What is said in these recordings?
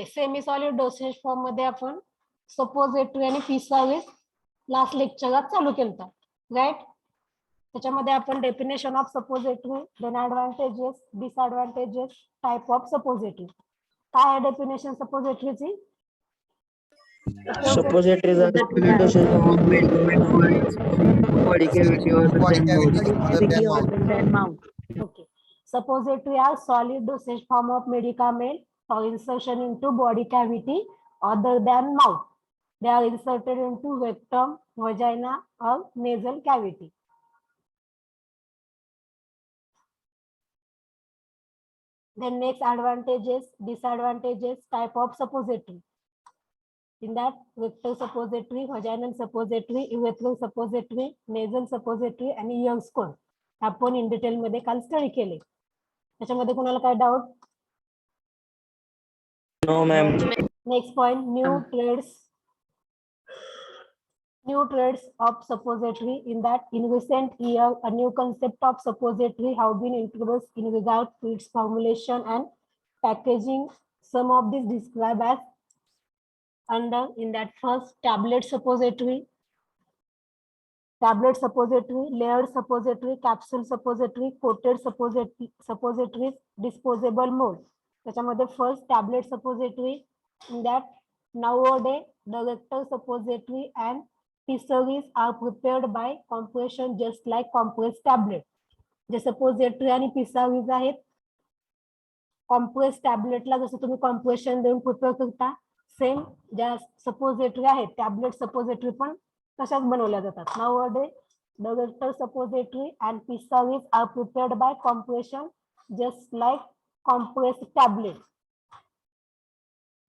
Semi solid dosage form मध्ये आपण suppository आणि पिसावीस लास्ट लेक्चरात चालू केलता, राईट. त्याच्यामध्ये आपण definition of suppository, then advantages, disadvantages, type of suppository. काय आहे डेफिनेशन सपोजिटरीची? Suppositories are the solid doses of medicament body cavity other than mouth. Okay. Suppository are solid dosage form of medicament for insertion into body cavity other than mouth. They are inserted into rectum, vagina, or nasal cavity. Then next advantages, disadvantages, type of suppository. In that, rectal suppository, vaginal suppository, urethral suppository, nasal suppository आणि ears cone आपण in detail मध्ये काल study केले. त्याच्यामध्ये कोणाला काय doubt? No, ma'am. Next point, new trades of suppository. In that, in recent year, a new concept of suppository have been introduced in regard to its formulation and packaging. Some of these described as under. In that, first, tablet suppository, layered suppository, capsule suppository, coated suppositories, disposable mold. त्याच्यामध्ये first tablet suppository. In that, nowadays the rectal suppository and suppositories are prepared by compression just like compressed tablet. जे suppository आणि suppositories आहेत, compressed tabletला जसं तुम्ही compression देऊन prepare करता, same ज्या suppository आहेत टॅबलेट suppository पण तशाच बनवल्या जातात. Nowadays the rectal suppository and suppositories are prepared by compression just like compressed tablet.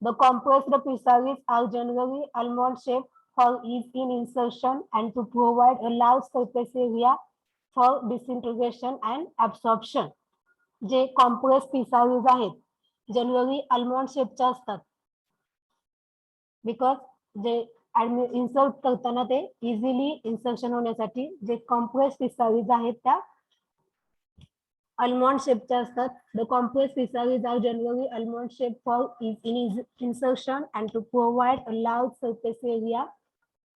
The compressed suppositories are generally almond shaped for ease in insertion and to provide a large surface area for disintegration and absorption. जे compressed suppositories आहेत generally almond शेपच्या असतात, because जे insert करताना ते easily insertion होण्यासाठी जे compressed suppositories आहेत त्या almond शेपच्या असतात. The compressed suppositories are generally almond shaped for ease in insertion and to provide a large surface area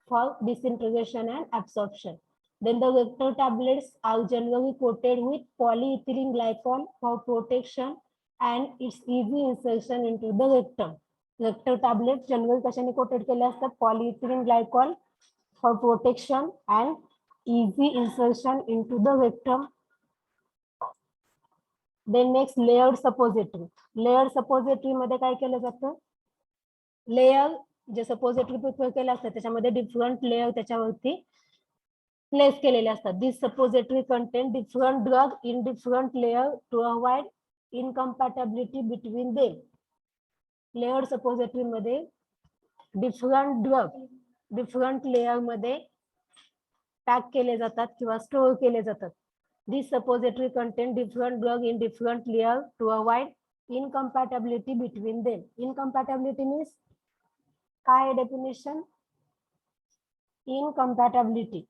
for disintegration and absorption. Then the rectal tablets are generally coated with polyethylene glycol for protection and its easy insertion into the rectum. Rectal tablets generally कशाने coated केले असतात? Polyethylene glycol for protection and easy insertion into the rectum. Then next, layered suppository. Layered suppository मध्ये काय केलं जातं? Layer जे suppository prepare केले असतात त्याच्यामध्ये डिफरंट लेयर त्याच्यावरती प्लेस केलेले असतात. This suppository contain different drug in different layer to avoid incompatibility between them. Layered suppository मध्ये डिफरंट ड्रग डिफरंट लेयर मध्ये पॅक केले जातात किंवा स्टोअर केले जातात. This suppository contain different drug in different layer to avoid incompatibility between them. Incompatibility means काय definition? Incompatibility.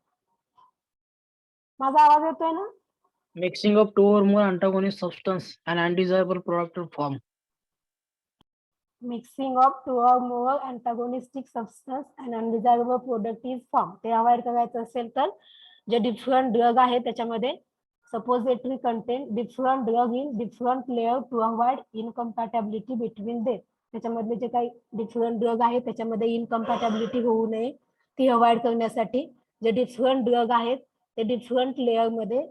माझा आवाज येतोय ना? Mixing of two or more antagonist substance and undesirable product or form. Mixing of two or more antagonistic substance and undesirable product is formed. ते avoid करायचं असेल तर जे डिफरंट ड्रग आहे त्याच्यामध्ये suppository contain different drug in different layer to avoid incompatibility between them. त्याच्यामधले जे काही डिफरंट ड्रग आहे त्याच्यामध्ये इनकम्पॅटिबिलिटी होऊ नये ती अवॉइड करण्यासाठी जे डिफरंट ड्रग आहेत ते डिफरंट लेयर मध्ये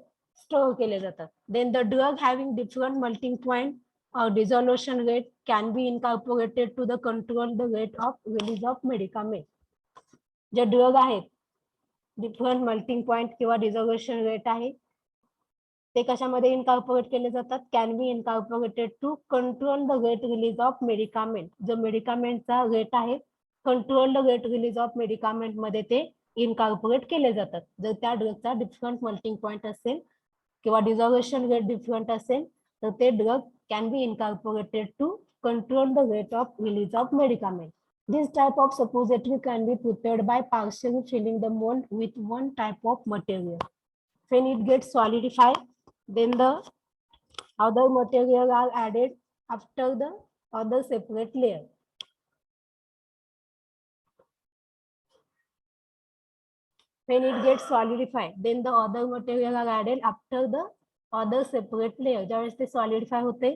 स्टोअर केले जातात. Then the drug having different melting point or dissolution rate can be incorporated to the control the rate of release of medicament. जे ड्रग आहेत डिफरंट मेल्टिंग पॉइंट किंवा dissolution rate आहे ते कशामध्ये incorporate केले जातात, can be incorporated to control the rate release of medicament. जो मेडिकामेंटचा रेट आहे, control the rate release of medicament मध्ये ते इनकॉर्पोरेट केले जातात. जर त्या ड्रगचा डिफरंट मेल्टिंग पॉइंट असेल किंवा डिझॉल्युशन रेट डिफरंट असेल तर ते drug can be incorporated to control the rate of release of medicament. This type of suppository can be prepared by partially filling the mold with one type of material. When it gets solidified, then the other material are added after the other separate layer. When it gets solidified, then the other material are added after the other separate layer. ज्यावेळेस ते solidify होते,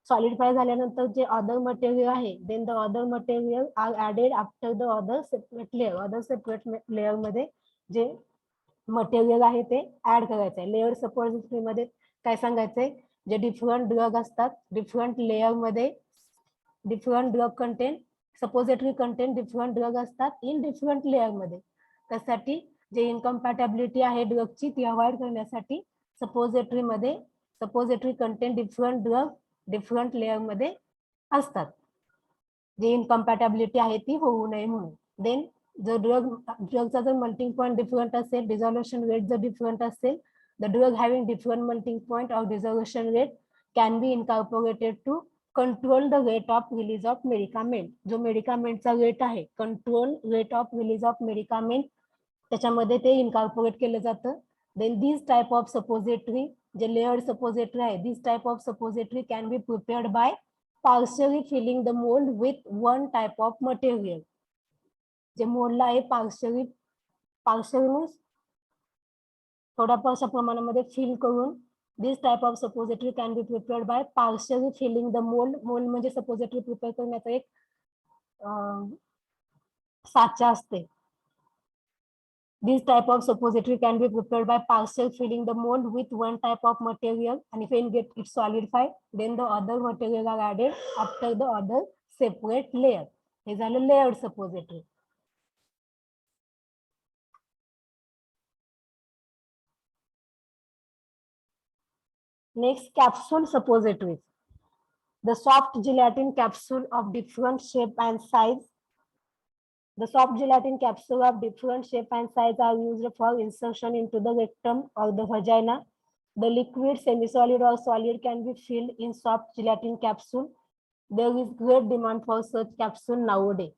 solidify झाल्यानंतर जे other material आहे, then the other material are added after the other separate layer. Other separate layer मध्ये जे material आहे ते ऍड करायचं आहे. लेयर सपोजिटरी मध्ये काय सांगायचंय, जे डिफरंट ड्रग असतात, डिफरंट लेयर मध्ये different drug content, suppository content different drug असतात इन डिफरंट लेयर मध्ये. त्यासाठी जे इनकम्पॅटेबिलिटी आहे ड्रगची ती अवॉइड करण्यासाठी सपोजिटरी मध्ये suppository content different drug different layer मध्ये असतात, जे इनकम्पॅटेबिलिटी आहे ती होऊ नये म्हणून. देन जर ड्रगचा जर मेल्टिंग पॉइंट डिफरंट असेल, डिझॉल्युशन रेट जर डिफरंट असेल, the drug having different melting point or dissolution rate can be incorporated to control the rate of release of medicament. जो मेडिकामेंटचा रेट आहे, control rate of release of medicament, त्याच्यामध्ये ते incorporate केलं जातं. Then this type of suppository, जे layered suppository आहे, this type of suppository can be prepared by partially filling the mold with one type of material. जे मोल्डला आहे partially means थोड्याफार प्रमाणामध्ये फिल करून, this type of suppository can be prepared by partially filling the mold. Mould म्हणजे suppository prepare करण्याचा एक साचा असते. This type of suppository can be prepared by partial filling the mold with one type of material, and when it solidified, then the other material are added after the other separate layer. हे झालं layered suppository. Next, capsule suppositories. The soft gelatin capsule of different shape and size. The soft gelatin capsule of different shape and size are used for insertion into the rectum or the vagina. The liquid, semi-solid or solid can be filled in soft gelatin capsule. There is great demand for such capsule nowadays.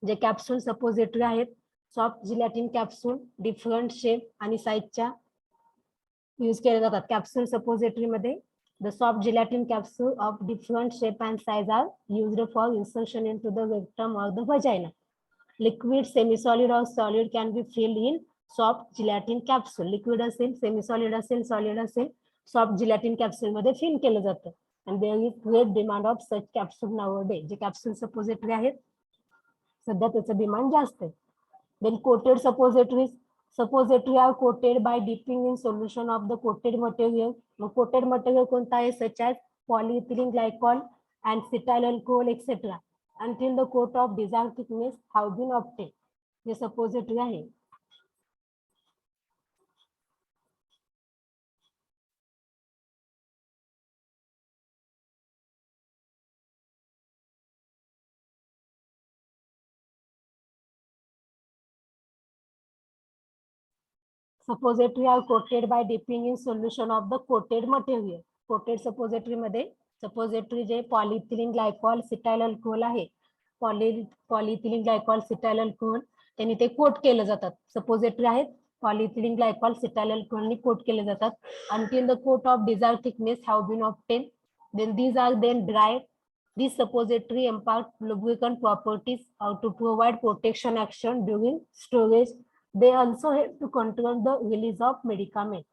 जे capsule suppository आहेत, soft gelatin capsule different shape आणि साईजच्या use केले जातात. Capsule suppository मध्ये the soft gelatin capsule of different shape and size are used for insertion into the rectum or the vagina. Liquid, semi-solid or solid can be filled in soft gelatin capsule. Liquid असेल, semi-solid असेल, solid असेल, soft gelatin capsule मध्ये fill केलं जातं. And there is great demand of such capsule nowadays. जे capsule suppository आहेत, सध्या त्याचं डिमांड जास्त आहे. Then coated suppositories. Suppository are coated by dipping in solution of the coated material. मग coated material कोणता आहे, such as polyethylene glycol and cetyl alcohol etc. until the coat of desired thickness have been obtained. हे suppository आहे. Suppository are coated by dipping in solution of the coated material. Coated suppository मध्ये suppository जे polyethylene glycol cetyl alcohol आहे, polyethylene glycol cetyl alcohol त्यांनी ते coat केलं जातात. Suppository आहेत, polyethylene glycol cetyl alcohol नी कोट केले जातात until the coat of desired thickness have been obtained. Then these are then dried. This suppository impart lubricant properties or to provide protection action during storage. They also help to control the release of medicament.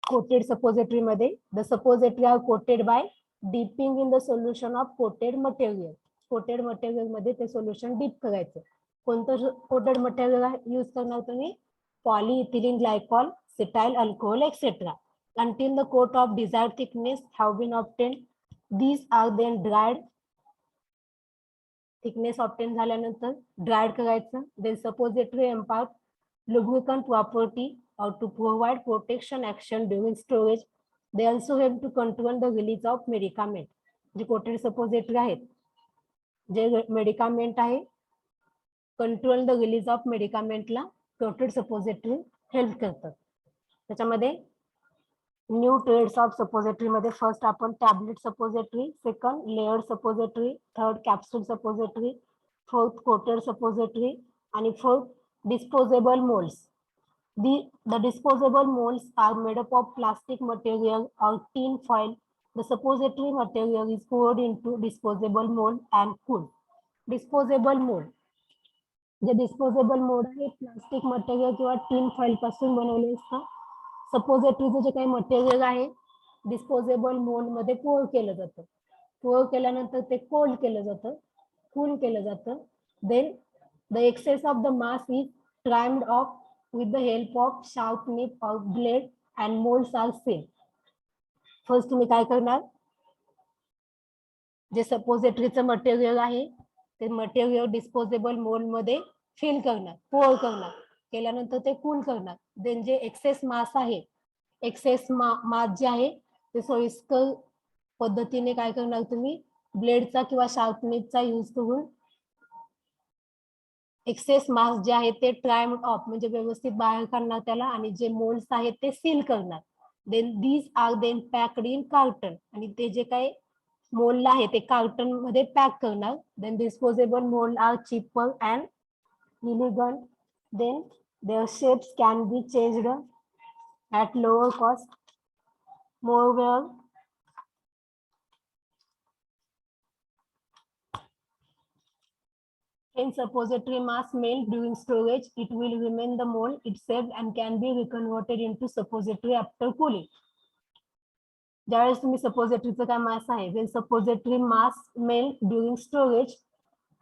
Coated suppository मध्ये the suppository are coated by dipping in the solution of coated material. Coated material मध्ये ते solution dip करायचं. कोणतं coated material use करणार तुम्ही, polyethylene glycol, cetyl alcohol etc. until the coat of desired thickness have been obtained. These are then dried. Thickness obtain झाल्यानंतर dried करायचं. Then suppository impart lubricant property or to provide protection action during storage. They also help to control the release of medicament. जे coated suppository आहेत, जे medicament आहे, control the release of मेडिकामेंटला coated suppository help करतात. त्याच्यामध्ये new trends of suppository मध्ये first आपण tablet suppository, second layered suppository, third capsule suppository, fourth coated suppository आणि fourth disposable moulds. The disposable molds are made up of plastic material or tin foil. The suppository material is poured into disposable mold and cooled. Disposable mold, जे disposable mold आहे plastic material किंवा tin foil पासून बनवले असतात. सपोजिटरीचं जे काही material आहे disposable mould मध्ये पोर केलं जातं. पोर केल्यानंतर ते कोल्ड केलं जातं, कूल केलं जातं. Then the excess of the mass is trimmed off with the help of sharp nib or blade and molds are sealed. First तुम्ही काय करणार, जे सपोजिटरीचं मटेरियल आहे ते मटेरियल डिस्पोजेबल मोल्ड मध्ये फिल करणार, पोर करणार, केल्यानंतर ते कूल करणार. देन जे एक्सेस मास आहे, एक्सेस मास जे आहे ते सोयीस्कर पद्धतीने काय करणार तुम्ही, ब्लेडचा किंवा शार्प निबचा यूज करून एक्सेस मास जे आहे ते ट्रायम्ड ऑफ म्हणजे व्यवस्थित बाहेर काढणार त्याला, आणि जे मोल्ड्स आहेत ते सील करणार. Then these are then packed in carton, आणि ते जे काही मोल्ड आहे ते कार्टन मध्ये पॅक करणार. Then disposable mould are cheaper and elegant. Then their shapes can be changed at lower cost. Moreover in suppository mass melt during storage, it will remain the mold itself and can be reconverted into suppository after cooling. ज्यावेळेस तुम्ही सपोजिटरीचं काय मास आहे, when suppository mass melt during storage,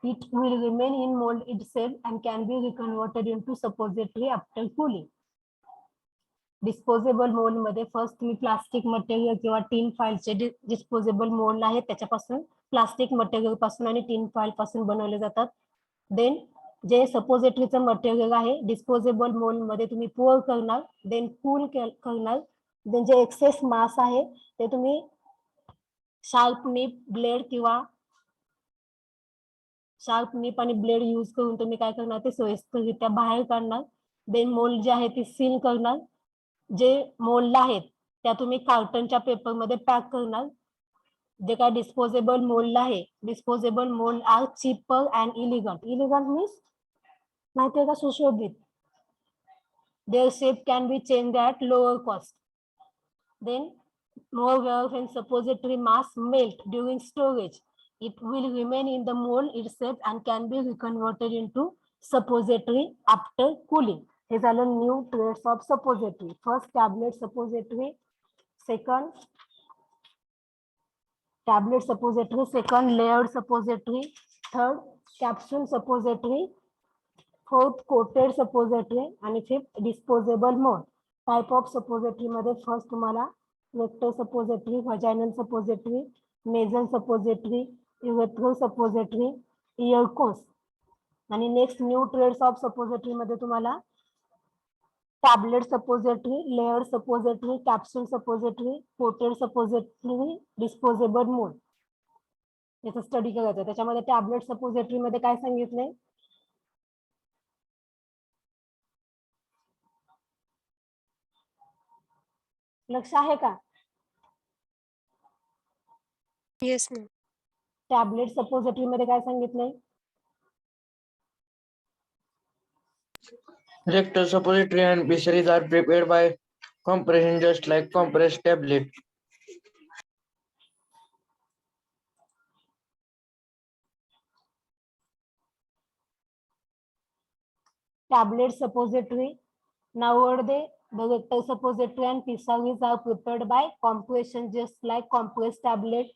it will remain in mold itself and can be reconverted into suppository after cooling. Disposable mould मध्ये first तुम्ही plastic material किंवा tin फाईलचे disposable mould आहेत त्याच्यापासून, प्लास्टिक मटेरियल पासून आणि टिन फाईल पासून बनवले जातात. देन जे सपोजिटरीचं मटेरियल आहे डिस्पोजेबल मोल्ड मध्ये तुम्ही पोर करणार, देन कूल करणार. देन जे एक्सेस मास आहे ते तुम्ही शार्प निप, ब्लेड किंवा शार्प निप आणि ब्लेड यूज करून तुम्ही काय करणार, ते सोयीस्कररित्या बाहेर काढणार. देन मोल्ड जे आहे ते सील करणार. जे मोल्ड आहेत त्या तुम्ही कार्टनच्या पेपर मध्ये पॅक करणार. जे काय डिस्पोजेबल मोल्ड आहे, disposable mould are cheaper and elegant. Elegant means माहिती आहे का, सुशोभित. Their shape can be change at lower cost. Then moreover, when suppository mass melt during storage, it will remain in the mold itself and can be reconverted into suppository after cooling. हे झालं new trends of suppository. First tablet suppository, second tablet suppository, second layered suppository, third capsule suppository, fourth coated suppository आणि fifth disposable mould. Type of suppository मध्ये first तुम्हाला vector suppository, vaginal suppository, nasal suppository, urethral suppository, ear cones. आणि next new trends of suppository मध्ये तुम्हाला tablet suppository, layer suppository, capsule suppository, coated suppository, disposable mould याचा study करायचा. त्याच्यामध्ये tablet suppository मध्ये काय सांगितलंय, लक्ष आहे का? Yes ma'am. टॅबलेट सपोजिटरी मध्ये काय सांगितलंय, Rectal suppository and pessaries are prepared by compression just like compressed tablet. tablet suppository. Nowadays, the rectal suppository and pessaries are prepared by compression just like compressed tablet.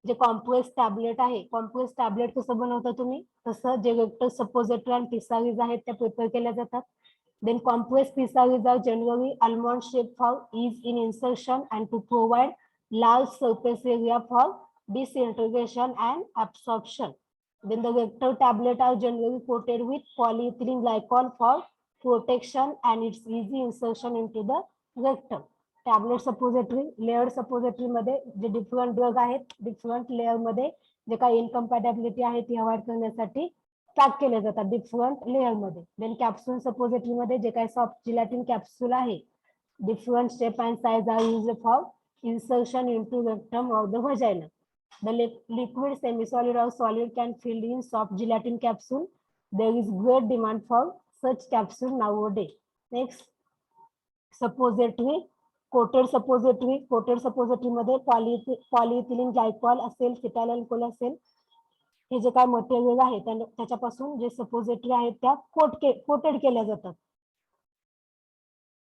जे compress tablet आहे, compress tablet कसं बनवता तुम्ही, तसं जे rectal suppository आणि पिसारीज आहेत त्या प्रिपेअर केल्या जातात. Then compress pessaries are generally almond shape for ease in insertion and to provide large surface area for disintegration and absorption. Then the rectal tablet are generally coated with polyethylene glycol for protection and its easy insertion into the rectum. Tablet suppository, layer suppository मध्ये जे different drug आहेत, different layer मध्ये जे काही incompatibility आहे ती avoid करण्यासाठी pack केले जातात डिफरंट लेअर मध्ये. देन कॅप्सूल सपोजिटरी मध्ये जे काही सॉफ्ट जिलॅटिन कॅप्सूल आहे, different shape and size are used for insertion into rectum of the vagina. The liquid, semi-solid or solid can fill in soft gelatin capsule. There is great demand for such capsule nowadays. Next, suppository, coated suppository. Coated suppository मध्ये polyethylene glycol असेल, phenyl alcohol असेल, हे जे काय material आहे त्याच्यापासून जे suppository आहेत त्या कोटेड केल्या जातात.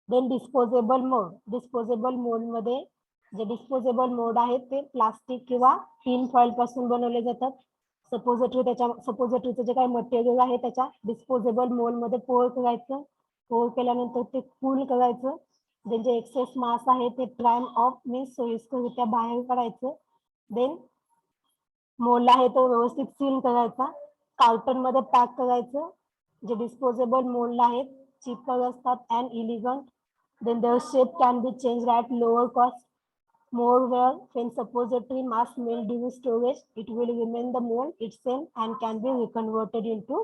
देन डिस्पोजेबल मोड. डिस्पोजेबल मोड मध्ये जे डिस्पोजेबल मोड आहेत ते प्लास्टिक किंवा टिन फॉइल पासून बनवले जातात. सपोजिटरीचं जे काही मटेरियल आहे त्याच्या डिस्पोजेबल मोड मध्ये पोर करायचं. पोर केल्यानंतर ते कूल करायचं. देन जे एक्सेस मास आहे ते ट्रायम ऑफ मीन्स सोयीस्कररित्या बाहेर काढायचं. देन मोल्ड आहे तो व्यवस्थित सील करायचा. कार्टन मध्ये पॅक करायचं. जे डिस्पोजेबल मोल्ड आहेत चिपक असतात and इलिगंट. Then their shape can be changed at lower cost. Moreover, when suppository mass melt during storage, it will remain the mold itself and can be reconverted into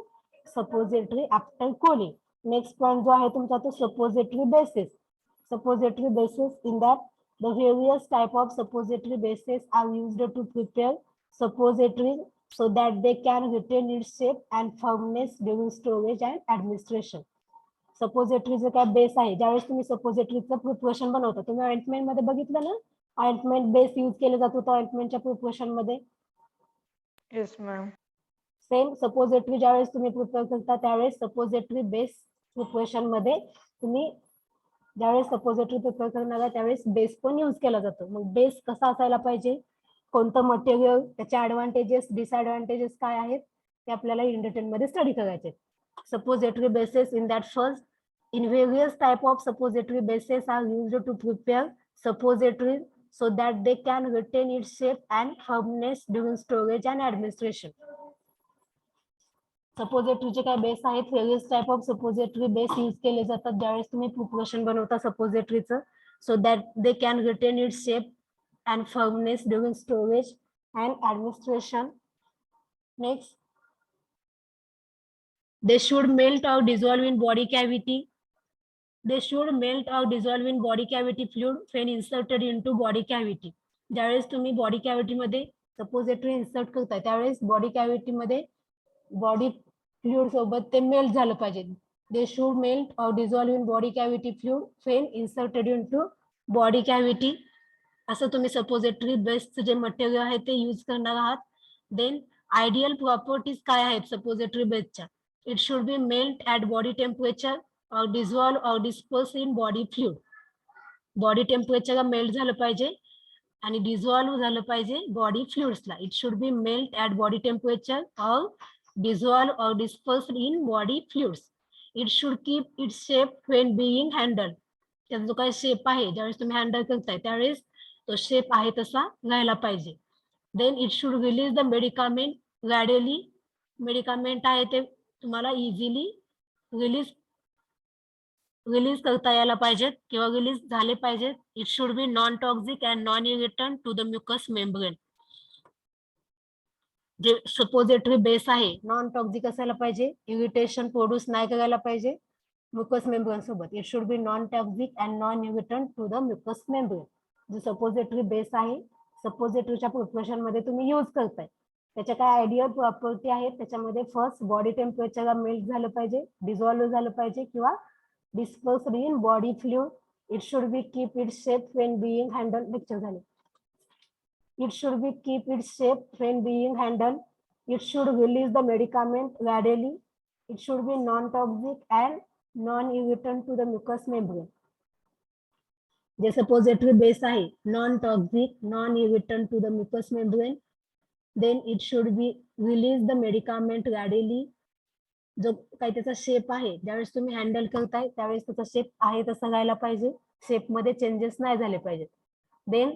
suppository after cooling. Next point जो आहे तुमचा तो suppository bases. Suppository bases, in that the various type of suppository bases are used to prepare suppositories so that they can retain its shape and firmness during storage and administration. सपोजिटरीचं काय base आहे, ज्यावेळेस तुम्ही सपोजिटरीचं preparation बनवता, तुम्ही ointment मध्ये बघितलं ना, ointment base use केलं जात होतं ऑइंटमेंटच्या प्रिपरेशन मध्ये. Yes ma'am. सेम सपोजिटरी ज्यावेळेस तुम्ही प्रिपेअर करता त्यावेळेस सपोजिटरी बेस प्रिपरेशन मध्ये तुम्ही ज्यावेळेस सपोजिटरी प्रिपेअर करणार त्यावेळेस बेस पण यूज केला जातो. मग बेस कसा असायला पाहिजे, कोणतं मटेरियल, त्याचे ऍडव्हान्टेजेस डिसएडव्हान्टेजेस काय आहेत ते आपल्याला इन डिटेल मध्ये स्टडी करायचे. Suppository bases, in that first, in various type of suppository bases are used to prepare suppositories so that they can retain its shape and firmness during storage and administration. Suppository चे काय base आहेत, various type of suppository base use केले जातात ज्यावेळेस तुम्ही preparation बनवता सपोजिटरीचं, so that they can retain its shape and firmness during storage and administration. Next, they should melt or dissolve in body cavity. They should melt or dissolve in body cavity fluid when inserted into body cavity. ज्यावेळेस तुम्ही body cavity मध्ये suppository insert करताय त्यावेळेस body cavity मध्ये body fluid सोबत ते melt झालं पाहिजे. They should melt or dissolve in body cavity fluid when inserted into body cavity. असं तुम्ही सपोजिटरी बेस्ड जे मटेरियल आहे ते यूज करणार आहात. देन आयडियल प्रॉपर्टीज काय आहेत सपोजिटरी बेसच्या, it should be melt at body temperature or dissolve or disperse in body fluid. Body temperature melt झालं पाहिजे आणि डिझॉल्व्ह झालं पाहिजे बॉडी फ्लुइड्सला. It should be melt at body temperature और डिझॉल्व्ह और dispersed in body fluids. It should keep its shape when being handle. त्याचा जो काही शेप आहे ज्यावेळेस तुम्ही हँडल करताय त्यावेळेस तो शेप आहे तसा राहायला पाहिजे. Then it should release the medicament gradually. Medicament आहे ते तुम्हाला इझिली रिलीज करता यायला पाहिजेत किंवा रिलीज झाले पाहिजेत. It should be non toxic and non irritant to the mucous membrane. जे सपोजिटरी बेस आहे नॉन टॉक्सिक असायला पाहिजे, इरिटेशन प्रोड्यूस नाही करायला पाहिजे म्युकस मेम्ब्रेन सोबत. It should be non toxic and non irritant to the mucous membrane. जो suppository base आहे सपोजिटरीच्या प्रिपरेशन मध्ये तुम्ही यूज करताय त्याच्या काय आयडियल प्रॉपर्टी आहेत त्याच्यामध्ये फर्स्ट बॉडी टेम्परेचरला मेल्ट झालं पाहिजे, डिझॉल्व्ह झालं पाहिजे किंवा dispersed in body fluid. It should be keep its shape when being handled. Lecture झाले. It should be keep its shape when being handled. It should release the medicament gradually. It should be non-toxic and non-irritant to the mucous membrane. जे suppository base आहे non-toxic, non-irritant to the mucous membrane. Then it should be release the medicament gradually. जो काही त्याचा shape आहे ज्यावेळेस तुम्ही handle करताय त्यावेळेस त्याचा शेप आहे तसा राहायला पाहिजे, शेप मध्ये चेंजेस नाही झाले पाहिजेत. Then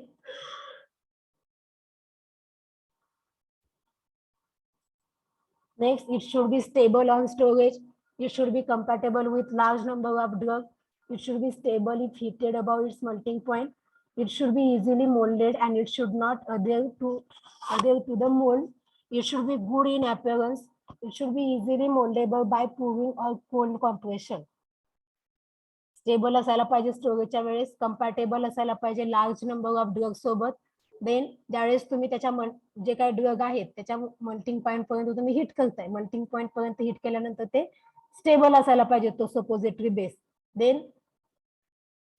next it should be stable on storage. It should be compatible with large number of drugs. It should be stable if heated above its melting point. It should be easily molded and it should not adhere to the mold. It should be good in appearance. It should be easily moldable by pouring or cold compression. Stable असायला पाहिजे स्टोरेजच्या वेळेस, compatible असायला पाहिजे large number of drug सोबत. Then ज्यावेळेस तुम्ही त्याच्या जे काही ड्रग आहेत त्याच्या मल्टिंग पॉईंट पर्यंत तुम्ही हिट करताय, मल्टिंग पॉईंट पर्यंत हिट केल्यानंतर ते स्टेबल असायला पाहिजे तो suppository base. Then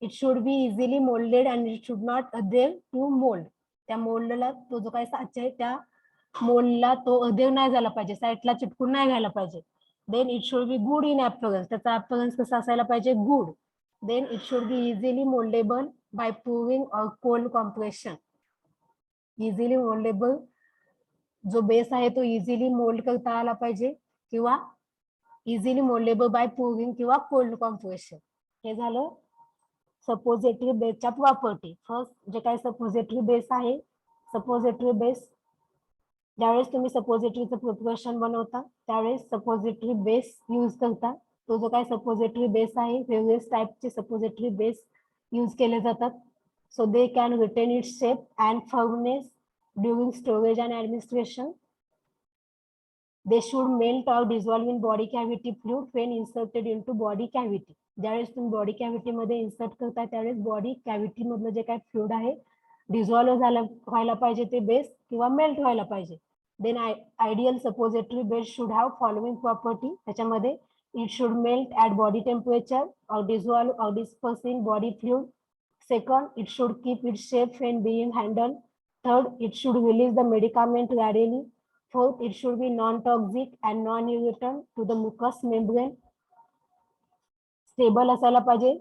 it should be easily moulded and it should not adhere to mould. त्या मोल्डला तो जो काही साचा आहे त्या मोल्डला तो अधेर नाही झाला पाहिजे, साईडला चिटकून नाही घ्यायला पाहिजे. Then it should be good in appearance, त्याचा अपीअरन्स कसा असायला पाहिजे, good. Then it should be easily moldable by pouring or cold compression. Easily moldable जो बेस आहे तो इझिली मोल्ड करता आला पाहिजे किंवा इझिली मोल्डेबल बाय pouring किंवा कोल्ड कॉम्प्रेशन. हे झालं सपोजिटरी बेसच्या प्रॉपर्टी. फर्स्ट जे काही सपोजिटरी बेस आहे, सपोजिटरी बेस ज्यावेळेस तुम्ही सपोजिटरीचं प्रिपरेशन बनवता त्यावेळेस सपोजिटरी बेस यूज करता. तो जो काही सपोजिटरी बेस आहे वेगवेगळ्या टाइपचे सपोजिटरी बेस यूज केले जातात. So they can retain its shape and firmness during storage and administration. They should melt और dissolve in body cavity fluid when inserted into body cavity. ज्यावेळेस तुम्ही बॉडी कॅव्हिटी मध्ये insert करता त्यावेळेस body cavity मधलं जे काही फ्लुइड आहे डिझॉल्व व्हायला पाहिजे ते बेस किंवा मेल्ट व्हायला पाहिजे. Then ideal suppository base should have following property. त्याच्यामध्ये it should melt at body temperature or dissolve or disperse in body fluid. Second, it should keep its shape when being handled. Third, it should release the medicament gradually. Fourth, it should be non-toxic and non-irritant to the mucous membrane. Stable असायला पाहिजे.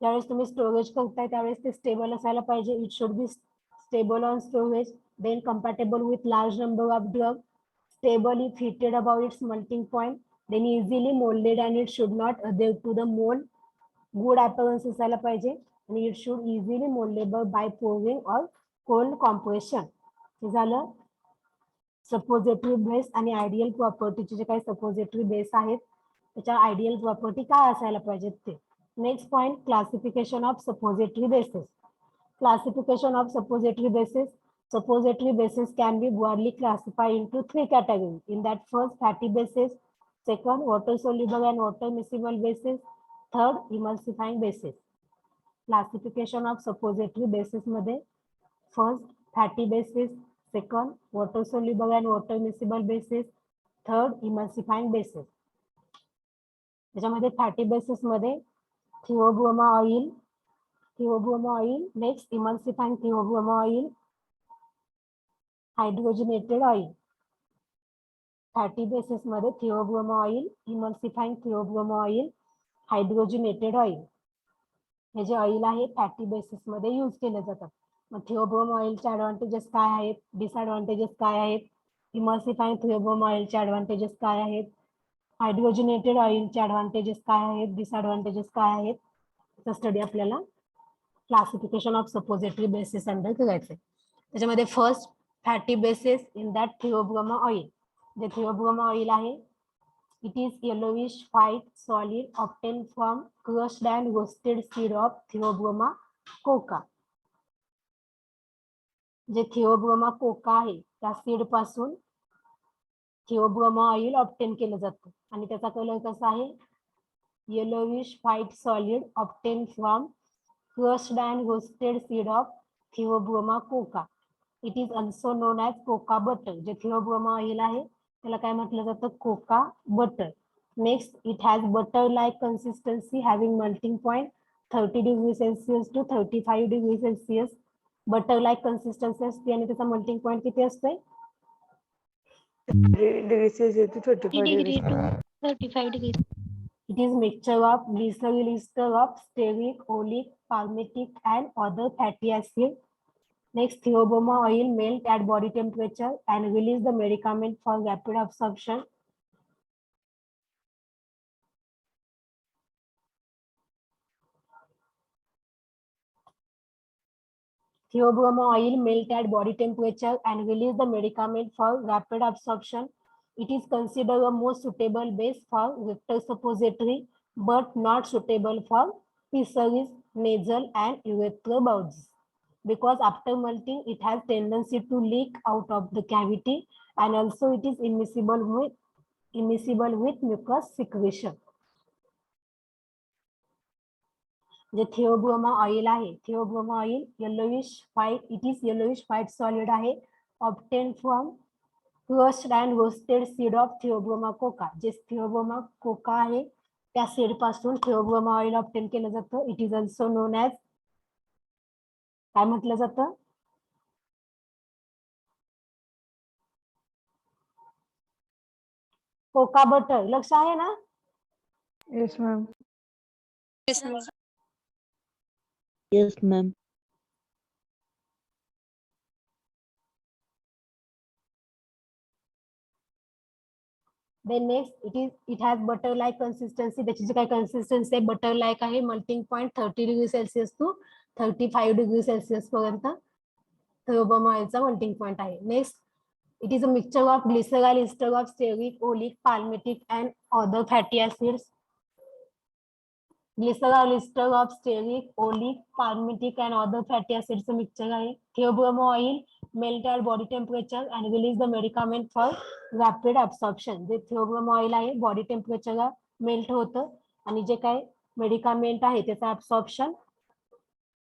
ज्यावेळेस तुम्ही storage करताय त्यावेळेस ते stable असायला पाहिजे. It should be stable on storage. Then compatible with large number of drug. Stable if heated above its melting point. Then easily molded and it should not adhere to the mold. Good appearance असायला पाहिजे आणि it should easily moldable by pouring or cold compression. हे झालं suppository base आणि ideal प्रॉपर्टीचे जे काही suppository base आहेत त्याच्या आयडियल प्रॉपर्टी काय असायला पाहिजेत ते. Next point, classification of suppository bases. Classification of suppository bases. Suppository bases can be broadly classified into three categories. In that, first, fatty bases. Second, water soluble and water miscible bases. Third, emulsifying bases. Classification of suppository bases मध्ये first, fatty bases. Second, water soluble and water miscible bases. Third, emulsifying bases. त्याच्यामध्ये fatty bases मध्ये theobroma oil, next emulsifying theobroma oil, hydrogenated oil. Fatty bases मध्ये theobroma oil, emulsifying theobroma oil, hydrogenated oil. हे जे oil आहे fatty bases मध्ये use केले जातात. मग थिओब्रोमा ऑइलचे ऍडव्हान्टेजेस काय आहेत, डिसएडव्हान्टेजेस काय आहेत, इमल्सिफाइंग थिओब्रोमा ऑइलचे ऍडव्हान्टेजेस काय आहेत, हायड्रोजनेटेड ऑइलचे ऍडव्हान्टेजेस काय आहेत, डिसएडव्हान्टेजेस काय आहेत, त्याचा स्टडी आपल्याला classification of suppository basis under करायचे. त्याच्यामध्ये first, fatty basis. In that Theobroma oil. जे थिओब्रोमा ऑइल आहे it is yellowish white solid obtain from crushed and roasted seed of Theobroma Coca. जे थिओब्रोमा कोका आहे त्या seed पासून Theobroma oil obtain केलं जातं आणि त्याचा कलर कसा आहे, yellowish white solid obtain from crushed and roasted seed of Theobroma coca. It is also known as coca butter. जे थिओब्रोमा ऑइल आहे त्याला काय म्हटलं जातं, cocoa butter. Next, it has butter like consistency having melting point 30°C to 35°C. Butter like consistency असते आणि त्याचा melting point किती असतोय, degree to 35 degrees. It is mixture of glycerol ester of stearic, oleic, palmitic and other fatty acid. Next, theobroma oil melt at body temperature and release the medicament for rapid absorption. Theobroma oil melt at body temperature and release the medicament for rapid absorption. It is considered a most suitable base for vector suppository, but not suitable for fisheries, nasal, and urethral bouches. Because after melting, it has tendency to leak out of the cavity, and also it is immiscible with mucus secretion. जे Theobroma oil आहे, Theobroma oil yellowish white, it is yellowish white solid आहे, obtained from crushed and roasted seed of Theobroma Coca. जे Theobroma Coca आहे त्या seed पासून Theobroma oil obtain केलं जातं. It is also non as, काय म्हटलं जातं, कोका बटर. लक्ष आहे ना? Yes, ma'am. Yes, ma'am. Then next, it has butter like consistency. त्याची जी काय consistency आहे बटर लाईक आहे. melting point 30°C to 35°C पर्यंत थिओब्रोमा ऑइलचा melting point आहे. Next, it is a mixture of glycerol, ester of stearic, oleic, palmitic and other fatty acids. Glycerol, ester of stearic, oleic, palmitic and other fatty acids mixture आहे. Theobroma oil melt at body temperature and release the medicament for rapid absorption. जे Theobroma oil आहे body टेम्परेचरला melt होतं आणि जे काय medicament आहे त्याचं absorption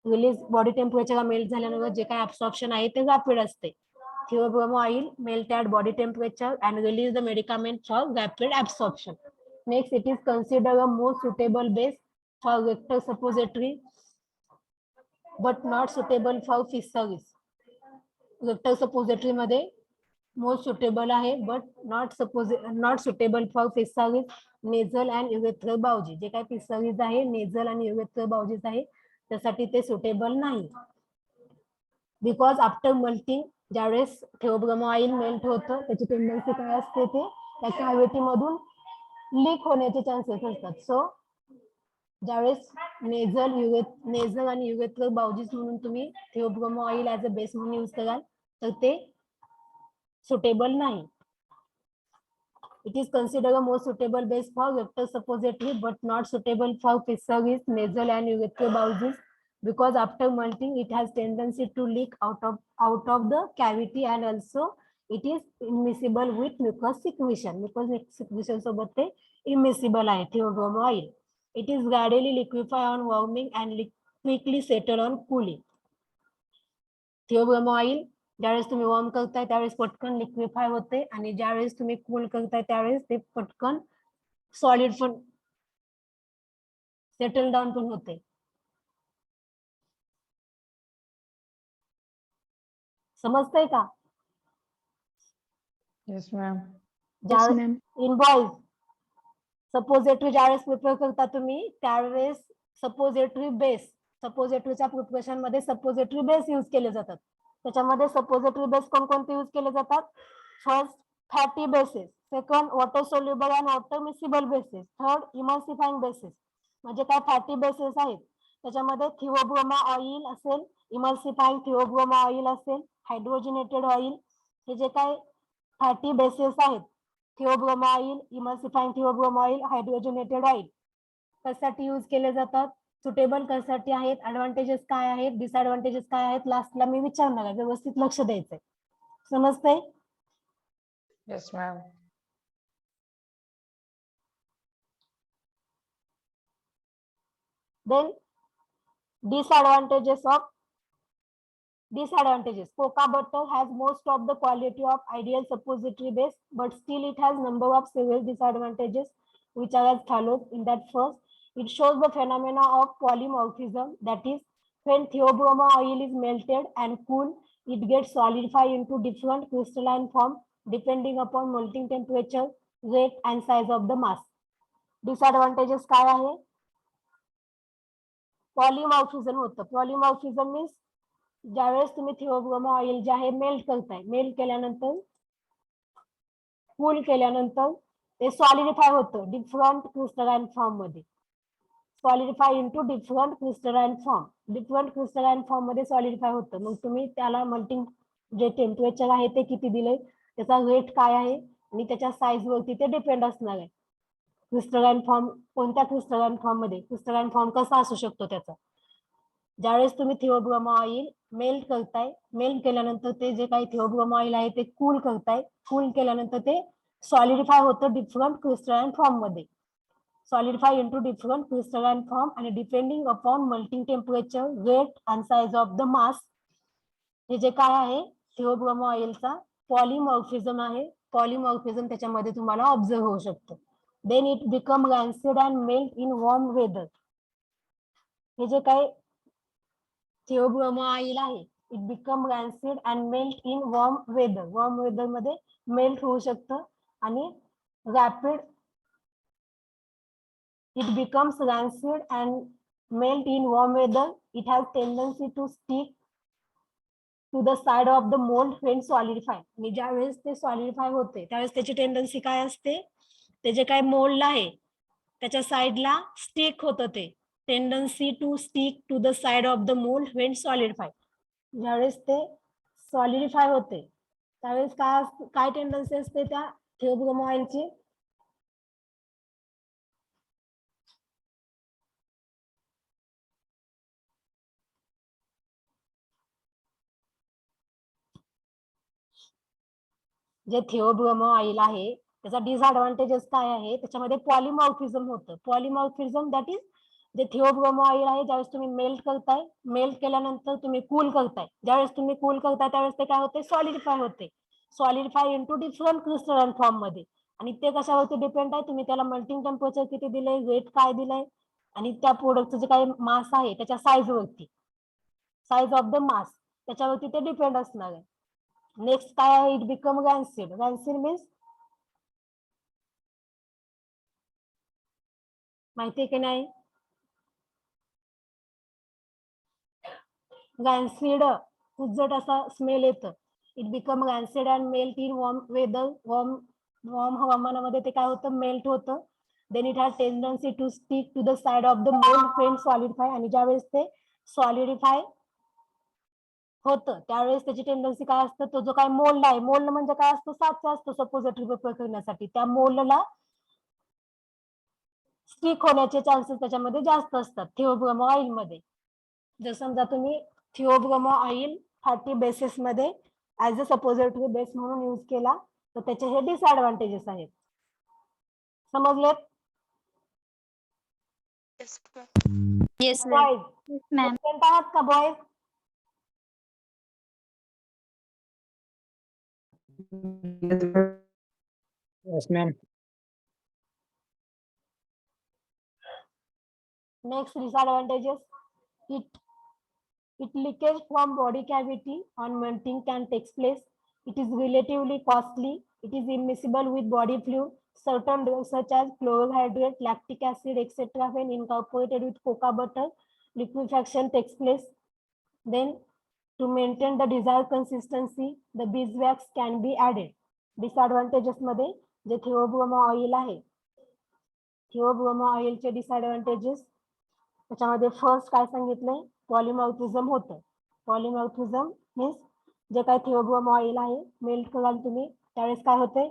release body टेम्परेचरला melt झाल्यानंतर जे काय ऍब्सॉर्प्शन आहे ते रॅपिड असते. Theobroma oil melt at body temperature and release the medicament for rapid absorption. Next, it is considered a most suitable base for vector suppository but not suitable for fisheries. Vector suppository मध्ये most suitable आहे but not suitable for fisheries, nasal and urethral bougie. जे काही fisheries आहे, nasal आणि urethral बाउजीस आहे त्यासाठी ते suitable नाही. बिकॉज आफ्टर मेल्टिंग ज्यावेळेस थिओब्रोमा ऑइल मेल्ट होतं त्याची टेंडन्सी काय असते, ते त्या कॅव्हिटी मधून लीक होण्याचे चान्सेस असतात. सो ज्यावेळेस नेझल आणि युरेथ्रल बाउजीस म्हणून तुम्ही theobroma oil as a base म्हणून यूज कराल तर ते सुटेबल नाही. It is considered a most suitable base for vector suppository but not suitable for fisheries, nasal and urethral bougies because after melting it has tendency to leak out of the cavity and also it is immiscible with mucus secretion. Mucus secretion सोबत ते immiscible आहे Theobroma oil. It is gradually liquefy on warming and quickly settle on cooling. Theobroma oil ज्यावेळेस तुम्ही warm करताय त्यावेळेस पटकन लिक्विफाय होते आणि ज्यावेळेस तुम्ही कूल करताय त्यावेळेस ते पटकन सॉलिड पण सेटल डाऊन पण होते. समजतंय का? Yes, ma'am. In boys suppository ज्यावेळेस प्रिपेअर करता तुम्ही त्यावेळेस सपोजिटरीच्या प्रिपरेशन मध्ये सपोजिटरी बेस यूज केले जातात. त्याच्यामध्ये सपोजिटरी बेस कोणकोणते यूज केले जातात? First fatty basis, second water soluble and water miscible basis, third emulsifying basis. म्हणजे काय फॅटी बेसिस आहेत त्याच्यामध्ये थिओब्रोमा ऑइल असेल, इमल्सिफाइंग थिओब्रोमा ऑइल असेल, हायड्रोजनेटेड ऑइल. हे जे काय फॅटी बेसिस आहेत Theobroma oil, emulsifying theobroma oil, hydrogenated oil कशासाठी यूज केले जातात, सुटेबल कशासाठी आहेत, ऍडव्हान्टेजेस काय आहेत, डिसएडव्हान्टेजेस काय आहेत, लास्टला मी विचारणार आहे. व्यवस्थित लक्ष द्यायचंय. समजतंय? Yes, ma'am. Then disadvantages. Coca butter has most of the quality of ideal suppository base, but still it has number of several disadvantages which are as follows. In that, first, it shows the phenomena of polymorphism. That is, when theobroma oil is melted and cooled, it gets solidified into different crystalline form depending upon melting temperature, rate and size of the mass. Disadvantages काय आहे? Polymorphism होतं. Polymorphism means ज्यावेळेस तुम्ही theobroma oil जे आहे melt करताय, melt केल्यानंतर cool केल्यानंतर ते सॉलिडिफाय होतं डिफरंट क्रिस्टलाइन फॉर्म मध्ये. सॉलिडिफाय इंटू डिफरंट क्रिस्टलाइन फॉर्म मध्ये सॉलिडिफाय होतं. मग तुम्ही त्याला मेल्टिंग जे टेम्परेचर आहे ते किती दिले, त्याचा रेट काय आहे, आणि त्याच्या साईज वरती ते डिपेंड असणार आहे. क्रिस्टलाइन फॉर्म कोणत्या क्रिस्टलाइन फॉर्म मध्ये, क्रिस्टलाइन फॉर्म कसा असू शकतो त्याचा. ज्यावेळेस तुम्ही थिओब्रोमो ऑइल मेल्ट करताय, मेल्ट केल्यानंतर ते जे काही थिओब्रोमो ऑइल आहे ते कूल करताय, कूल केल्यानंतर ते सॉलिडिफाय होतं डिफरंट क्रिस्टलाइन फॉर्म मध्ये, solidify into different crystalline form आणि depending upon melting temperature, weight and size of the mass. हे जे काय आहे थिओब्रोमो ऑइलचा पॉलिमॉर्फिझम आहे. पॉलिमॉर्फिझम त्याच्यामध्ये तुम्हाला ऑब्झर्व होऊ शकतं. Then it become rancid and melt in warm weather. हे जे काही थिओब्रोमो ऑइल आहे it become rancid and melt in warm weather. Warm weather मध्ये मेल्ट होऊ शकतं आणि rapid it becomes rancid and melt in warm weather. It has tendency to stick to the side of the mold when solidified. म्हणजे ज्यावेळेस ते सॉलिडिफाय होते त्यावेळेस त्याची टेंडन्सी काय असते, ते जे काय मोल्ड आहे त्याच्या साईडला स्टिक होतं, ते tendency to stick to the side of the mould when solidify. ज्यावेळेस ते सॉलिडिफाय होते त्यावेळेस काय टेंडन्सी असते त्या थिओब्रोमो ऑइलची, जे थिओब्रोमो ऑइल आहे त्याचा डिसएडव्हान्टेजेस काय आहे, त्याच्यामध्ये पॉलिमॉर्फिझम होतं. पॉलिमॉर्फिझम दॅट इज जे थिओब्रोमो ऑइल आहे ज्यावेळेस तुम्ही मेल्ट करताय, मेल्ट केल्यानंतर तुम्ही कूल करताय, ज्यावेळेस तुम्ही कूल करताय त्यावेळेस ते काय होते सॉलिडिफाय होते, सॉलिडिफाय इनटू डिफरंट क्रिस्टलाइन फॉर्म मध्ये. आणि ते कशावरती डिपेंड आहे, तुम्ही त्याला मेल्टिंग टेम्परेचर किती दिलंय, वेट काय दिलंय आणि त्या प्रोडक्टचं जे काही मास आहे त्याच्या साईज वरती, साईज ऑफ द मास त्याच्यावरती ते डिपेंड असणार आहे. नेक्स्ट काय आहे, it become rancid. Rancid means माहितीये की नाही, रॅन्सिड उज्जट असा स्मेल येतं. It become rancid and melt in warm weather. Warm हवामानामध्ये ते काय होतं, मेल्ट होतं. Then it has tendency to stick to the side of the mould when solidify. आणि ज्यावेळेस ते सॉलिडिफाय होतं त्यावेळेस त्याची टेंडन्सी काय असतं, तो जो काय मोल्ड आहे, मोल्ड म्हणजे काय असतं, साचा असतो सपोजिटरी प्रिपेअर करण्यासाठी, त्या मोल्डला स्टिक होण्याचे चान्सेस त्याच्यामध्ये जास्त असतात थिओब्रोमो ऑइल मध्ये. जर समजा तुम्ही थिओब्रोमो ऑइल फॅटी बेसिस मध्ये ऍज अ सपोजिटरी बेस म्हणून यूज केला तर त्याचे हे डिसएडव्हान्टेजेस आहेत. समजलेत? Yes, ma'am. Boys Yes, ma'am. Absent आहात का boys? Yes, ma'am. Next disadvantages, it leakage from body cavity on melting can take place. It is relatively costly. It is immiscible with body fluid. Certain drugs such as chlorohydrate, lactic acid, etc. when incorporated with cocoa butter, liquefaction takes place. Then to maintain the desired consistency, the beeswax can be added. Disadvantages मध्ये जे थिओब्रोमो oil आहे, थिओब्रोमो ऑइलचे disadvantages त्याच्यामध्ये first काय सांगितलंय, polymorphism होतं. Polymorphism means जे काय थिओब्रोमो oil आहे मेल्ट कराल तुम्ही त्यावेळेस काय होते,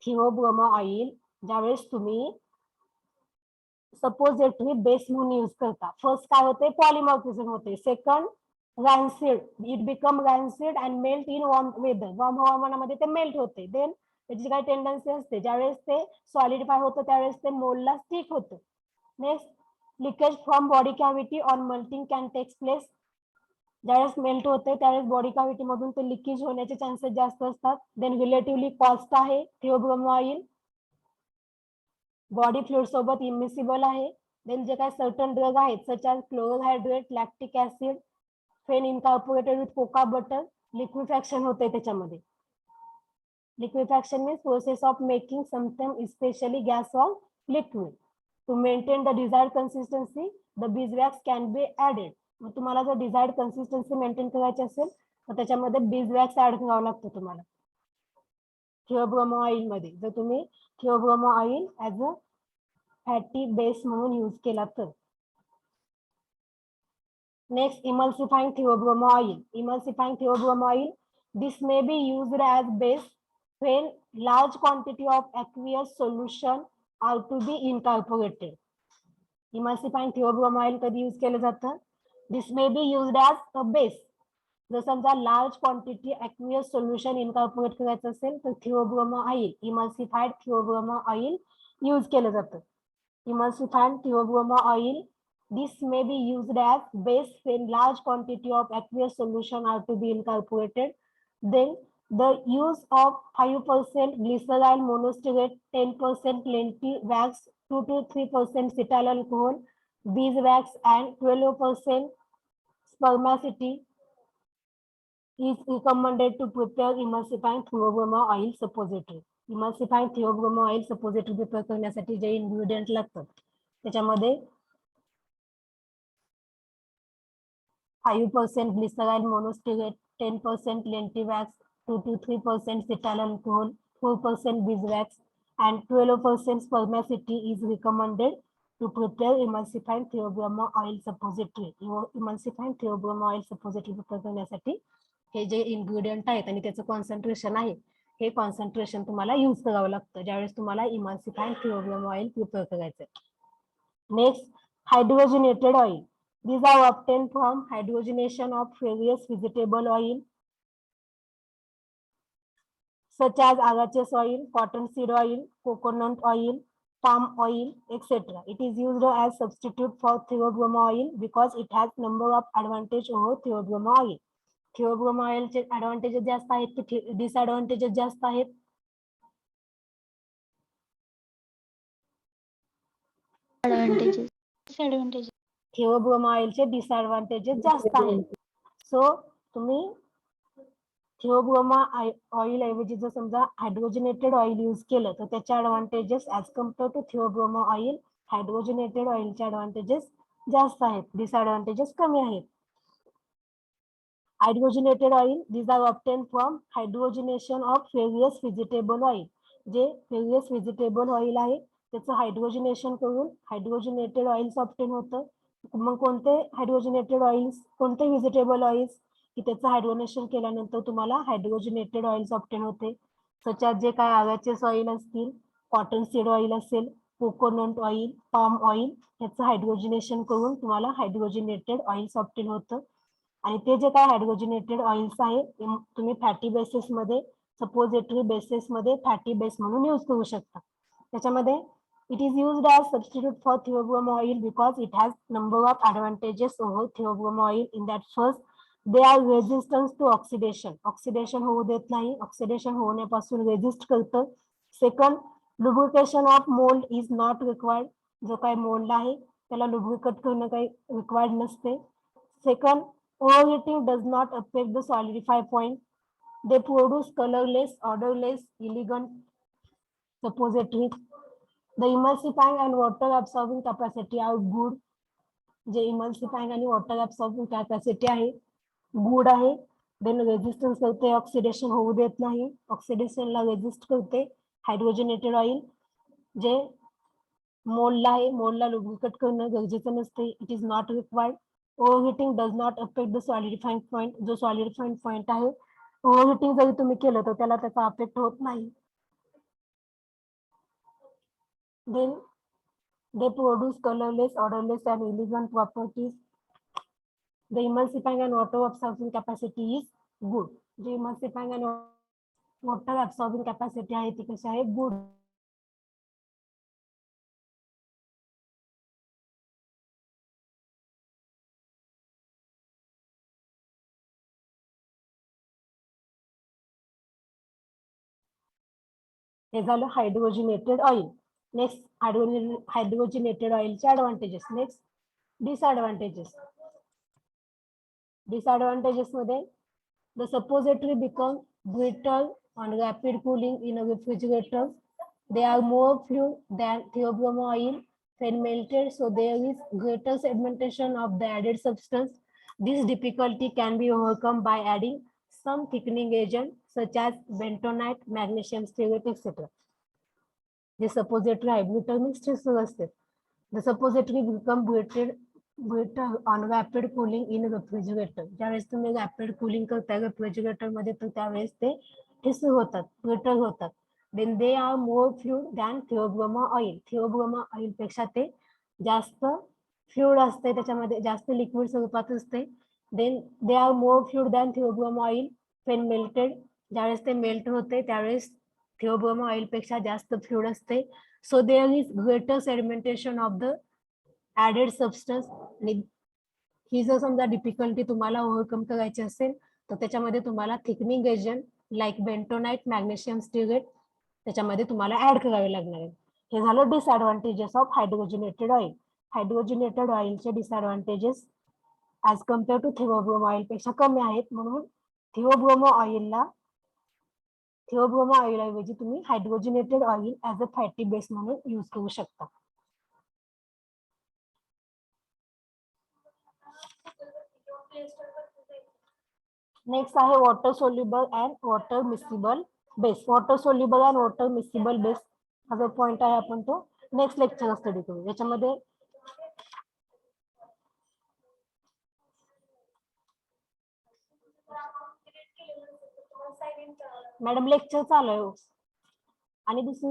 थिओब्रोमो ऑइल ज्यावेळेस तुम्ही सपोजिटरी बेस म्हणून यूज करता, फर्स्ट काय होते पॉलिमॉर्फिझम होते. Second rancid, it become rancid and melt in warm weather. Warm हवामानामध्ये ते मेल्ट होते. देन त्याची काय टेंडन्सी असते, ज्यावेळेस ते सॉलिडिफाय होतं त्यावेळेस ते मोल्डला स्टिक होतं. Next leakage from body cavity on melting can takes place. ज्यावेळेस मेल्ट होते त्यावेळेस बॉडी कॅव्हिटी मधून ते लिकेज होण्याचे चान्सेस जास्त असतात. देन रिलेटिव्हली कॉस्ट आहे थिओब्रोमो ऑइल, बॉडी फ्लुइड सोबत इमिसिबल आहे. देन जे काही सर्टन ड्रग आहेत such as chlorohydrate, lactic acid, phenol incorporated with cocoa butter, liquefaction होते त्याच्यामध्ये. Liquefaction means process of making sometime specially gas of liquid. To maintain the desired consistency the beeswax can be added. मग तुम्हाला जर desired consistency maintain करायची असेल तर त्याच्यामध्ये बीजवॅक्स add करावं लागतं तुम्हाला थिओब्रोमो ऑइल मध्ये. जर तुम्ही theobroma oil as a fatty base म्हणून यूज केला तर. Next, emulsifying theobrommo oil. Emulsifying theobrommo oil, this may be used as base when large quantity of aqueous solution are to be incorporated. Emulsifying theobrommo oil कधी use केलं जातं? This may be used as a base. जर समजा large quantity aqueous solution incorporate करायचं असेल तर थिओब्रोमो oil, इमल्सिफाईड थिओब्रोमो oil use केलं जातं. Emulsified theobrommo oil, this may be used as base when large quantity of aqueous solution are to be incorporated. Then the use of 5% glycerol monosterate, 10% lentil wax, 2 to 3% cetyl alcohol, beeswax and 12% spermaceti is recommended to prepare emulsifying theobrommo oil suppository. Emulsifying theobrommo oil suppository prepare करण्यासाठी जे ingredient लागतात त्याच्यामध्ये 5% glycerol मोनोस्टेरेट, 10% lentil wax, 2 to 3% cetyl alcohol, 4% beeswax and 12% spermaceti is recommended to prepare emulsifying theobrommo oil suppository. Emulsifying theobrommo oil suppository prepare करण्यासाठी हे जे ingredient आहेत आणि त्याचं कॉन्सन्ट्रेशन आहे हे कॉन्सन्ट्रेशन तुम्हाला यूज करावं लागतं ज्यावेळेस तुम्हाला इमल्सिफाईड थिओब्रोमो ऑइल प्रिपेअर करायचं. Next, hydrogenated oil. These are obtained from hydrogenation of various vegetable oil such as agacha's oil, cottonseed oil, coconut oil, palm oil, etc. It is used as substitute for theobrommo oil because it has number of advantage over theobrommo oil. Theobroma ऑइलचे advantages जास्त आहेत की disadvantages जास्त आहेत? Disadvantages. थिओब्रोमो ऑइलचे disadvantages जास्त आहेत. So तुम्ही theobroma oil ऐवजी जर समजा हायड्रोजनेटेड ऑइल यूज केलं तर त्याचे advantages as compare to theobroma oil hydrogenated ऑइलचे ऍडव्हान्टेजेस जास्त आहेत, डिसएडव्हान्टेजेस कमी आहेत. Hydrogenated oil, these are obtained from hydrogenation of various vegetable oil. जे various vegetable oil आहे त्याचं हायड्रोजनेशन करून हायड्रोजनेटेड ऑइल्स ऑब्टेन होतं. मग कोणते हायड्रोजनेटेड ऑइल्स, कोणते व्हेजिटेबल ऑइल्स की त्याचं हायड्रोजनेशन केल्यानंतर तुम्हाला हायड्रोजनेटेड ऑइल्स ऑब्टेन होते. सचात जे काय आगाचेस ऑइल असतील, कॉटन सीड ऑइल असेल, कोकोनट ऑइल, पाम ऑइल याचं हायड्रोजनेशन करून तुम्हाला हायड्रोजनेटेड ऑइल्स ऑब्टेन होतं. आणि ते जे काय हायड्रोजनेटेड ऑइल्स आहे तुम्ही फॅटी बेसिस मध्ये, सपोजिटरी बेसिस मध्ये फॅटी बेस म्हणून यूज करू शकता. त्याच्यामध्ये it is used as substitute for theobroma oil because it has number of advantages over theobroma oil. In that first, they are resistance to oxidation, oxidation होऊ देत नाही, oxidation होण्यापासून resist करतं. Second, lubrication of mould is not required, जो काय mould आहे त्याला lubricate करणं काही रिक्वायर्ड नसते. Second, overheating does not affect the solidify point. They produce colorless, odorless, elegant suppositories. The emulsifying and water absorbing capacity are good. जे emulsifying आणि water absorbing capacity आहे गुड आहे. देन रेजिस्टन्स करते, oxidation होऊ देत नाही, ऑक्सिडेशनला रेजिस्ट करते. हायड्रोजनेटेड ऑइल जे मोल्डला आहे, मोल्डला लुब्रिकेट करणं गरजेचं नसते, it is not required. Overheating does not affect the solidifying point, जो सॉलिडिफाइंग पॉइंट आहे ओव्हरहीटिंग जरी तुम्ही केलं तर त्याला त्याचा अफेक्ट होत नाही. Then they produce colourless, odourless and elegant properties. The emulsifying and water absorbing capacity is good. जे emulsifying and water absorbing capacity आहे ती कशी आहे? गुड. हे झालं हायड्रोजनेटेड ऑइल. नेक्स्ट, हायड्रोजनेटेड ऑइलचे ऍडव्हान्टेजेस. Next, disadvantages. डिसएडव्हान्टेजेस मध्ये the suppository become brittle on rapid cooling in a refrigerator. They are more fluid than theobroma oil when melted, so there is greater sedimentation of the added substance. This difficulty can be overcome by adding some thickening agent such as bentonite, magnesium stearate, etc. जे suppository आहे butyl mixed असते. The suppository become brittle on rapid cooling in refrigerator. ज्यावेळेस तुम्ही rapid cooling करताय refrigerator मध्ये तर त्यावेळेस ते ठिसूळ होतात, brittle होतात. Then they are more fluid than theobroma oil. Theobroma oil पेक्षा ते जास्त फ्लुइड असते, त्याच्यामध्ये जास्त लिक्विड स्वरूपात असते. Then they are more fluid than theobroma oil when melted. ज्यावेळेस ते मेल्ट होते त्यावेळेस theobroma oil पेक्षा जास्त फ्लुइड असते. So there is greater sedimentation of the added substance. ही जर समजा डिफिकल्टी तुम्हाला ओव्हरकम करायची असेल तर त्याच्यामध्ये तुम्हाला thickening agent like bentonite, magnesium stearate त्याच्यामध्ये तुम्हाला ऍड करावे लागणार आहे. हे झालं disadvantages of hydrogenated oil. Hydrogenated ऑइलचे disadvantages as compare to theobroma oil पेक्षा कमी आहेत, म्हणून थिओब्रोमो ऑइल ऐवजी तुम्ही hydrogenated oil as a fatty base म्हणून यूज करू शकता. नेक्स्ट आहे water soluble and water miscible base. Water soluble and water miscible base हा जो पॉइंट आहे आपण तो नेक्स्ट लेक्चर स्टडी करू. याच्यामध्ये मॅडम लेक्चर चालू आहे आणि दुसरी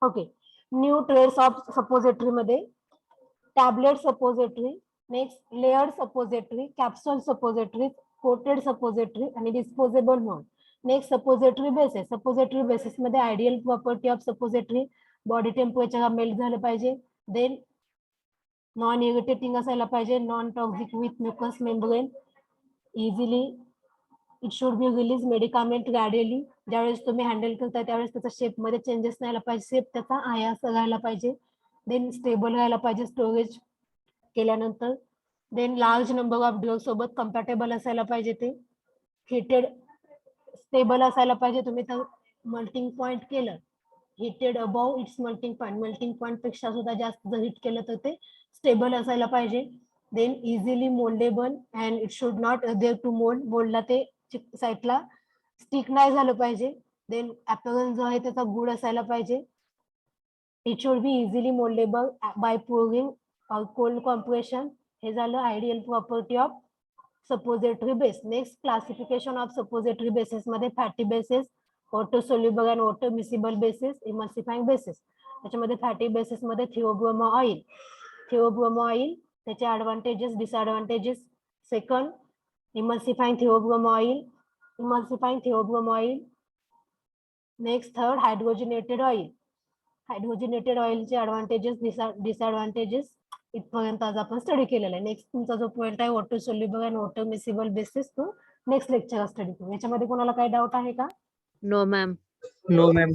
okay. New trends of suppository मध्ये tablet suppository, next layered suppository, capsule suppository, coated suppository आणि disposable mould. Next suppository bases. Suppository bases मध्ये ideal property of suppository body temperature melt झालं पाहिजे, देन नॉन इरिटेटिंग असायला पाहिजे, non toxic with mucous membrane, easily it should be release medicament gradually. ज्यावेळेस तुम्ही handle करताय त्यावेळेस त्याचा शेप मध्ये चेंजेस नाही आला पाहिजे, शेप त्याचा आहे असं राहायला पाहिजे, देन स्टेबल राहायला पाहिजे स्टोरेज केल्यानंतर, then large number of drug सोबत कम्पॅटेबल असायला पाहिजे, ते हिटेड स्टेबल असायला पाहिजे. तुम्ही तर मल्टिंग पॉइंट केलं heated above its melting point पेक्षा सुद्धा जास्त जर हिट केलं तर ते स्टेबल असायला पाहिजे. Then easily mouldable and it should not there to mould. मोल्डला ते साईडला स्टिक नाही झालं पाहिजे. देन अपीअरन्स जो आहे त्याचा गुड असायला पाहिजे. It should be easily mouldable by pouring और कोल्ड कॉम्प्रेशन. हे झालं ideal property of suppository base. Next classification of suppository bases मध्ये fatty bases, water soluble and water miscible bases, emulsifying bases. त्याच्यामध्ये फॅटी बेसिस मध्ये theobroma oil. Theobroma oil त्याचे advantages disadvantages. Second emulsifying theobroma oil, emulsifying theobroma oil. Next third hydrogenated oil. Hydrogenated ऑइलचे advantages disadvantages इथपर्यंत आज आपण study केलेला आहे. Next तुमचा जो पॉइंट आहे water soluble and water miscible basis तो नेक्स्ट लेक्चर स्टडी करू. याच्यामध्ये कोणाला काही डाऊट आहे का? No ma'am. No ma'am.